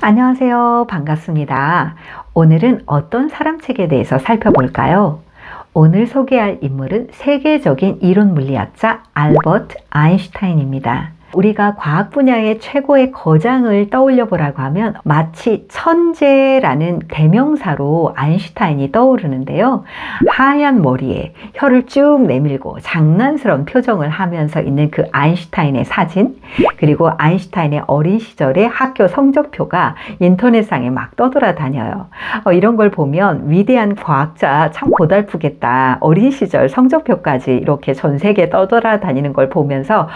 안녕하세요. 반갑습니다. 오늘은 어떤 사람책에 대해서 살펴볼까요? 오늘 소개할 인물은 세계적인 이론 물리학자 알버트 아인슈타인입니다. 우리가 과학 분야의 최고의 거장을 떠올려 보라고 하면 마치 천재라는 대명사로 아인슈타인이 떠오르는데요. 하얀 머리에 혀를 쭉 내밀고 장난스러운 표정을 하면서 있는 그 아인슈타인의 사진, 그리고 아인슈타인의 어린 시절의 학교 성적표가 인터넷상에 막 떠돌아다녀요. 이런 걸 보면 위대한 과학자 참 고달프겠다. 어린 시절 성적표까지 이렇게 전 세계에 떠돌아다니는 걸 보면서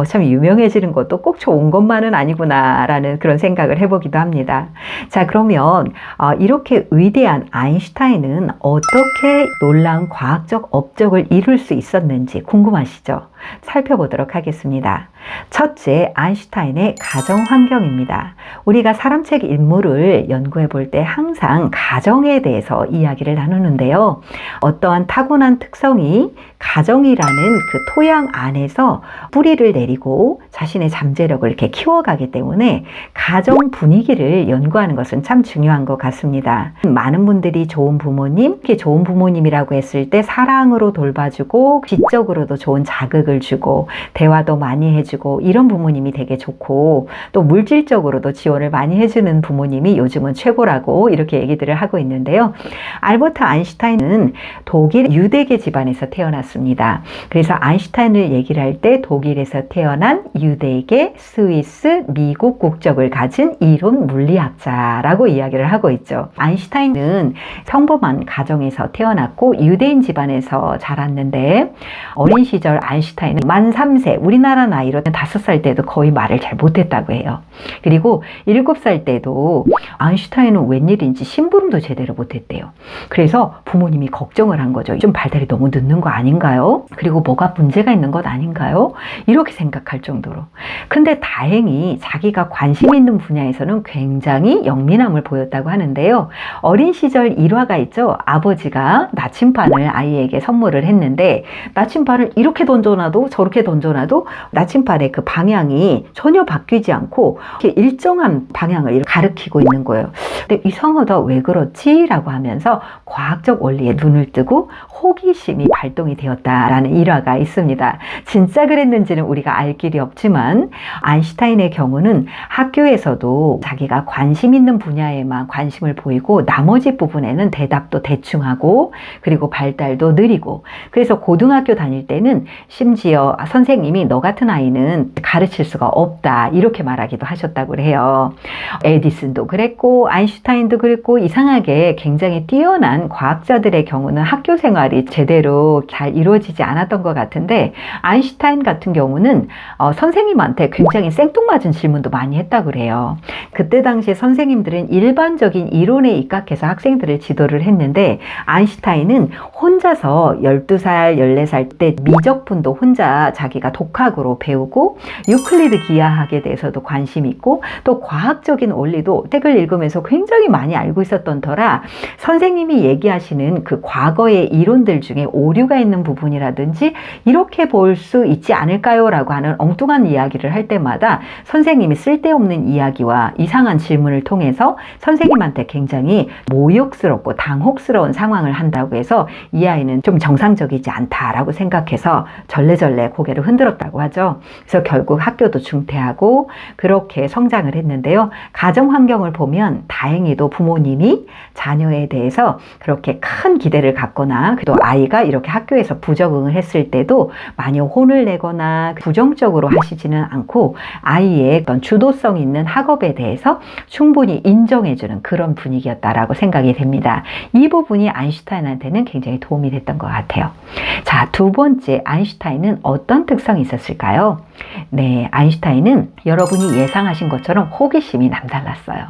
참 유명해지는 것도 꼭 좋은 것만은 아니구나 라는 그런 생각을 해보기도 합니다. 자, 그러면 이렇게 위대한 아인슈타인은 어떻게 놀라운 과학적 업적을 이룰 수 있었는지 궁금하시죠? 살펴보도록 하겠습니다. 첫째, 아인슈타인의 가정 환경입니다. 우리가 사람책 인물을 연구해 볼 때 항상 가정에 대해서 이야기를 나누는데요. 어떠한 타고난 특성이 가정이라는 그 토양 안에서 뿌리를 내리고 자신의 잠재력을 이렇게 키워가기 때문에 가정 분위기를 연구하는 것은 참 중요한 것 같습니다. 많은 분들이 좋은 부모님, 특히 좋은 부모님이라고 했을 때 사랑으로 돌봐주고 지적으로도 좋은 자극을 주고 대화도 많이 해주고 이런 부모님이 되게 좋고, 또 물질적으로도 지원을 많이 해주는 부모님이 요즘은 최고라고 이렇게 얘기들을 하고 있는데요. 알버트 아인슈타인은 독일 유대계 집안에서 태어났습니다. 그래서 아인슈타인을 얘기를 할 때 독일에서 태어난 유대계, 스위스, 미국 국적을 가진 이론 물리학자라고 이야기를 하고 있죠. 아인슈타인은 평범한 가정에서 태어났고 유대인 집안에서 자랐는데, 어린 시절 아인슈타인은 만 3세, 우리나라 나이로 5살 때도 거의 말을 잘 못했다고 해요. 그리고 7살 때도 아인슈타인은 웬일인지 심부름도 제대로 못했대요. 그래서 부모님이 걱정을 한 거죠. 좀 발달이 너무 늦는 거 아닌가요? 그리고 뭐가 문제가 있는 것 아닌가요? 이렇게 생각할 정도로. 근데 다행히 자기가 관심 있는 분야에서는 굉장히 영민함을 보였다고 하는데요. 어린 시절 일화가 있죠. 아버지가 나침반을 아이에게 선물을 했는데 나침반을 이렇게 던져놔도 저렇게 던져놔도 나침반의 그 방향이 전혀 바뀌지 않고 이렇게 일정한 방향을 가리키고 있는 거예요. 근데 이상하다, 왜 그렇지? 라고 하면서 과학적 원리에 눈을 뜨고 호기심이 발동이 되었다라는 일화가 있습니다. 진짜 그랬는지는 우리가 알 길이 없지만 아인슈타인의 경우는 학교에서도 자기가 관심 있는 분야에만 관심을 보이고 나머지 부분에는 대답도 대충 하고, 그리고 발달도 느리고, 그래서 고등학교 다닐 때는 심지어 선생님이 너 같은 아이는 가르칠 수가 없다 이렇게 말하기도 하셨다고 해요. 에디슨도 그랬고 아인슈타인도 그랬고, 이상하게 굉장히 뛰어난 과학자들의 경우는 학교 생활이 제대로 잘 이루어지지 않았던 것 같은데, 아인슈타인 같은 경우는 선생님한테 굉장히 생뚱맞은 질문도 많이 했다고 그래요. 그때 당시에 선생님들은 일반적인 이론에 입각해서 학생들을 지도를 했는데, 아인슈타인은 혼자서 12살, 14살 때 미적분도 혼자 자기가 독학으로 배우고, 유클리드 기하학에 대해서도 관심이 있고, 또 과학적인 원리도 책을 읽으면서 굉장히 많이 알고 있었던 터라 선생님이 얘기하시는 그 과거의 이론들 중에 오류가 있는 부분이라든지 이렇게 볼 수 있지 않을까요? 라고 하는 엉뚱한 이야기를 할 때마다 선생님이 쓸데없는 이야기와 이상한 질문을 통해서 선생님한테 굉장히 모욕스럽고 당혹스러운 상황을 한다고 해서 이 아이는 좀 정상적이지 않다라고 생각해서 절레절레 고개를 흔들었다고 하죠. 그래서 결국 학교도 중퇴하고 그렇게 성장을 했는데요. 가정 환경을 보면 다행히도 부모님이 자녀에 대해서 그렇게 큰 기대를 갖거나, 또 아이가 이렇게 학교에서 부적응을 했을 때도 많이 혼을 내거나 부정적으로 하시지는 않고 아이의 어떤 주도성 있는 학업에 대해서 충분히 인정해주는 그런 분위기였다라고 생각이 됩니다. 이 부분이 아인슈타인한테는 굉장히 도움이 됐던 것 같아요. 자, 두 번째, 아인슈타인은 어떤 특성이 있었을까요? 네, 아인슈타인은 여러분이 예상하신 것처럼 호기심이 남달랐어요.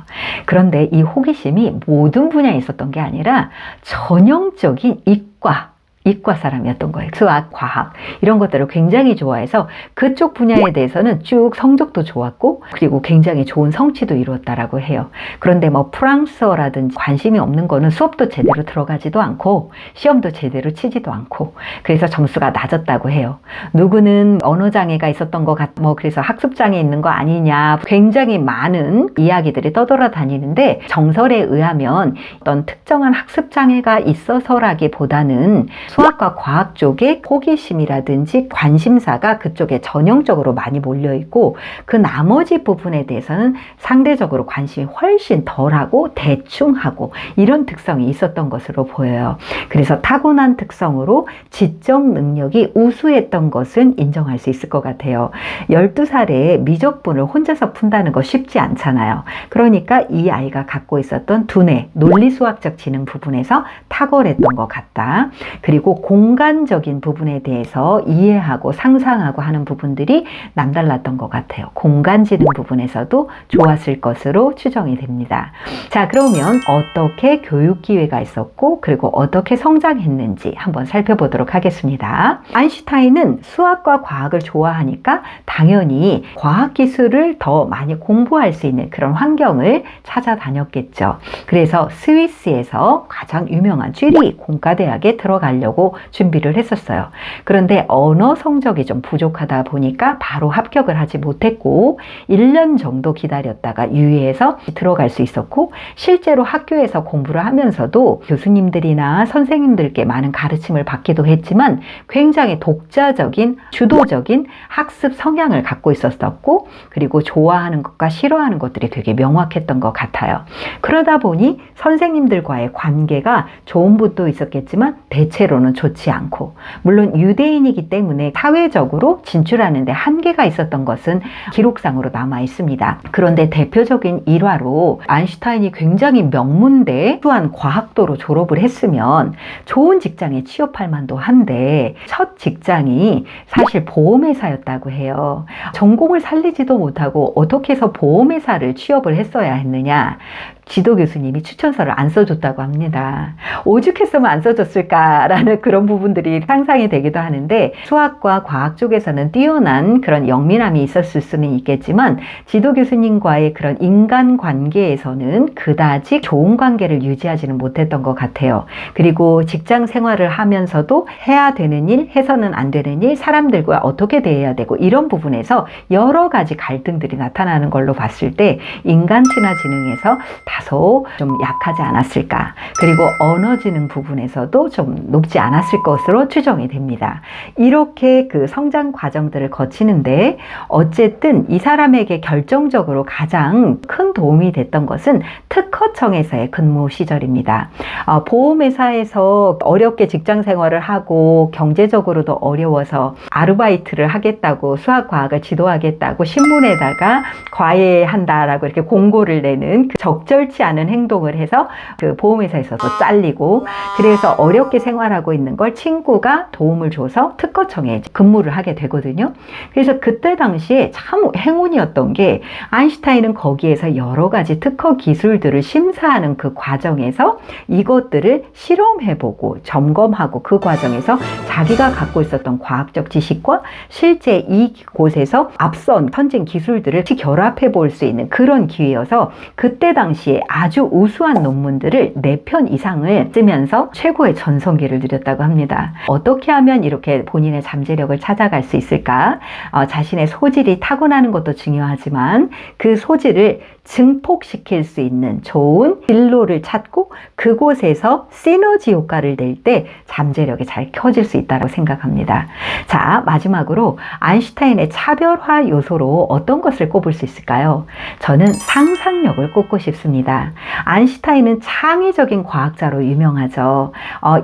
그런데 이 호기심이 모든 분야에 있었던 게 아니라 전형적인 이과, 이과 사람이었던 거예요. 수학, 과학 이런 것들을 굉장히 좋아해서 그쪽 분야에 대해서는 쭉 성적도 좋았고 그리고 굉장히 좋은 성취도 이루었다라고 해요. 그런데 뭐 프랑스어라든지 관심이 없는 거는 수업도 제대로 들어가지도 않고 시험도 제대로 치지도 않고 그래서 점수가 낮았다고 해요. 누구는 언어장애가 있었던 것 뭐 그래서 학습장애 있는 거 아니냐 굉장히 많은 이야기들이 떠돌아다니는데 정설에 의하면 어떤 특정한 학습장애가 있어서라기보다는 수학과 과학 쪽에 호기심이라든지 관심사가 그쪽에 전형적으로 많이 몰려있고 그 나머지 부분에 대해서는 상대적으로 관심이 훨씬 덜하고 대충하고 이런 특성이 있었던 것으로 보여요. 그래서 타고난 특성으로 지적 능력이 우수했던 것은 인정할 수 있을 것 같아요. 12살에 미적분을 혼자서 푼다는 거 쉽지 않잖아요. 그러니까 이 아이가 갖고 있었던 두뇌, 논리수학적 지능 부분에서 탁월했던 것 같다. 그리고 공간적인 부분에 대해서 이해하고 상상하고 하는 부분들이 남달랐던 것 같아요. 공간지능 부분에서도 좋았을 것으로 추정이 됩니다. 자, 그러면 어떻게 교육 기회가 있었고 그리고 어떻게 성장했는지 한번 살펴보도록 하겠습니다. 아인슈타인은 수학과 과학을 좋아하니까 당연히 과학기술을 더 많이 공부할 수 있는 그런 환경을 찾아다녔겠죠. 그래서 스위스에서 가장 유명한 쥐리 공과대학에 들어가려고 준비를 했었어요. 그런데 언어 성적이 좀 부족하다 보니까 바로 합격을 하지 못했고 1년 정도 기다렸다가 유예해서 들어갈 수 있었고 실제로 학교에서 공부를 하면서도 교수님들이나 선생님들께 많은 가르침을 받기도 했지만 굉장히 독자적인 주도적인 학습 성향을 갖고 있었고 그리고 좋아하는 것과 싫어하는 것들이 되게 명확했던 것 같아요. 그러다 보니 선생님들과의 관계가 좋은 분도 있었겠지만 대체로는 좋지 않고 물론 유대인이기 때문에 사회적으로 진출하는 데 한계가 있었던 것은 기록상으로 남아 있습니다. 그런데 대표적인 일화로 아인슈타인이 굉장히 명문대 또한 과학도로 졸업을 했으면 좋은 직장에 취업할 만도 한데 첫 직장이 사실 보험회사였다고 해요. 전공을 살리지도 못하고 어떻게 해서 보험회사를 취업을 했어야 했느냐. 지도 교수님이 추천서를 안 써줬다고 합니다. 오죽했으면 안 써줬을까라는 그런 부분들이 상상이 되기도 하는데 수학과 과학 쪽에서는 뛰어난 그런 영민함이 있었을 수는 있겠지만 지도 교수님과의 그런 인간관계에서는 그다지 좋은 관계를 유지하지는 못했던 것 같아요. 그리고 직장 생활을 하면서도 해야 되는 일, 해서는 안 되는 일, 사람들과 어떻게 대해야 되고 이런 부분에서 여러 가지 갈등들이 나타나는 걸로 봤을 때 인간 친화 지능에서 다소 좀 약하지 않았을까. 그리고 언어 지능 부분에서도 좀 높지 않았을 것으로 추정이 됩니다. 이렇게 그 성장 과정들을 거치는데 어쨌든 이 사람에게 결정적으로 가장 큰 도움이 됐던 것은 특허청에서의 근무 시절입니다. 보험회사에서 어렵게 직장 생활을 하고 경제적으로도 어려워서 아르바이트를 하겠다고 수학과학을 지도하겠다고 신문에다가 과외한다라고 이렇게 공고를 내는 그 적절치 않은 행동을 해서 그 보험회사에서도 잘리고 그래서 어렵게 생활하고 있는 걸 친구가 도움을 줘서 특허청에 근무를 하게 되거든요. 그래서 그때 당시에 참 행운이었던 게 아인슈타인은 거기에서 여러 가지 특허 기술들을 심사하는 그 과정에서 이것들을 실험해보고 점검하고 그 과정에서 자기가 갖고 있었던 과학적 지식과 실제 이곳에서 앞선 선진 기술들을 결합해 볼 수 있는 그런 기회여서 그때 당시에 아주 우수한 논문들을 4편 이상을 쓰면서 최고의 전성기를 누렸다고 합니다. 어떻게 하면 이렇게 본인의 잠재력을 찾아갈 수 있을까? 자신의 소질이 타고나는 것도 중요하지만 그 소질을 증폭시킬 수 있는 좋은 진로를 찾고 그곳에서 시너지 효과를 낼 때 잠재력이 잘 켜질 수 있다고 생각합니다. 자, 마지막으로 아인슈타인의 차별화 요소로 어떤 것을 꼽을 수 있을까요? 저는 상상력을 꼽고 싶습니다. 아인슈타인은 창의적인 과학자로 유명하죠.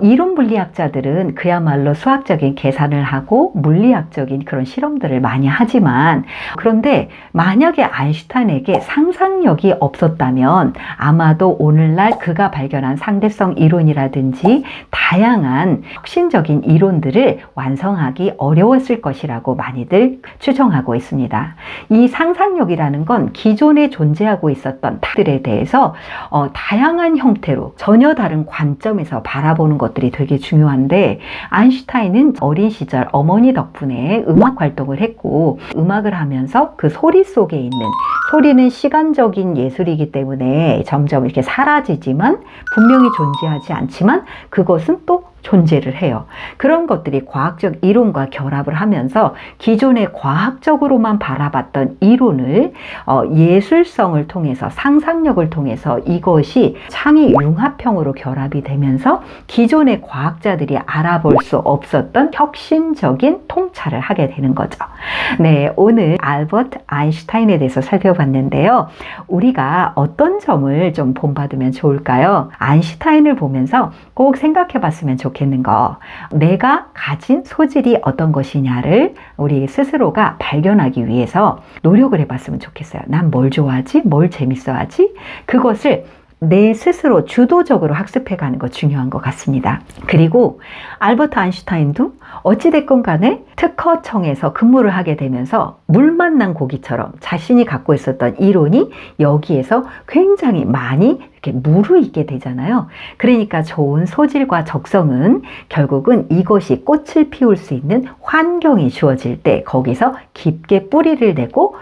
이론 물리학자들은 그야말로 수학적인 계산을 하고 물리학적인 그런 실험들을 많이 하지만 그런데 만약에 아인슈타인에게 상상력이 없었다면 아마도 오늘날 그가 발견한 상대성 이론이라든지 다양한 혁신적인 이론들을 완성하기 어려웠을 것이라고 많이들 추정하고 있습니다. 이 상상력이라는 건 기존에 존재하고 있었던 들에 대해서 다양한 형태로 전혀 다른 관점에서 바라보는 것들이 되게 중요한데, 아인슈타인은 어린 시절 어머니 덕분에 음악 활동을 했고, 음악을 하면서 그 소리 속에 있는, 소리는 시간적인 예술이기 때문에 점점 이렇게 사라지지만 분명히 존재하지 않지만 그것은 또 존재를 해요. 그런 것들이 과학적 이론과 결합을 하면서 기존의 과학적으로만 바라봤던 이론을 예술성을 통해서, 상상력을 통해서 이것이 창의 융합형으로 결합이 되면서 기존의 과학자들이 알아볼 수 없었던 혁신적인 통찰을 하게 되는 거죠. 네, 오늘 알버트 아인슈타인에 대해서 살펴봤는데요. 우리가 어떤 점을 좀 본받으면 좋을까요? 아인슈타인을 보면서 꼭 생각해 봤으면 좋겠는 거, 내가 가진 소질이 어떤 것이냐를 우리 스스로가 발견하기 위해서 노력을 해봤으면 좋겠어요. 난 뭘 좋아하지? 뭘 재밌어하지? 그것을 내 스스로 주도적으로 학습해가는 거 중요한 것 같습니다. 그리고 알버트 아인슈타인도 어찌됐건 간에 특허청에서 근무를 하게 되면서 물 만난 고기처럼 자신이 갖고 있었던 이론이 여기에서 굉장히 많이 이렇게 무르익게 되잖아요. 그러니까 좋은 소질과 적성은 결국은 이것이 꽃을 피울 수 있는 환경이 주어질 때 거기서 깊게 뿌리를 내고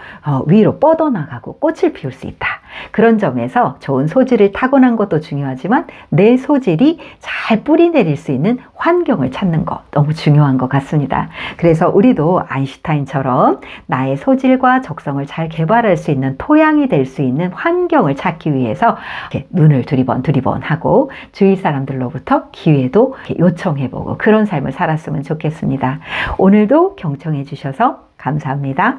위로 뻗어나가고 꽃을 피울 수 있다. 그런 점에서 좋은 소질을 타고난 것도 중요하지만 내 소질이 잘 뿌리 내릴 수 있는 환경을 찾는 것 너무 중요한 것 같습니다. 그래서 우리도 아인슈타인처럼 나의 소질과 적성을 잘 개발할 수 있는 토양이 될 수 있는 환경을 찾기 위해서 이렇게 눈을 두리번 하고 주위 사람들로부터 기회도 요청해보고 그런 삶을 살았으면 좋겠습니다. 오늘도 경청해 주셔서 감사합니다.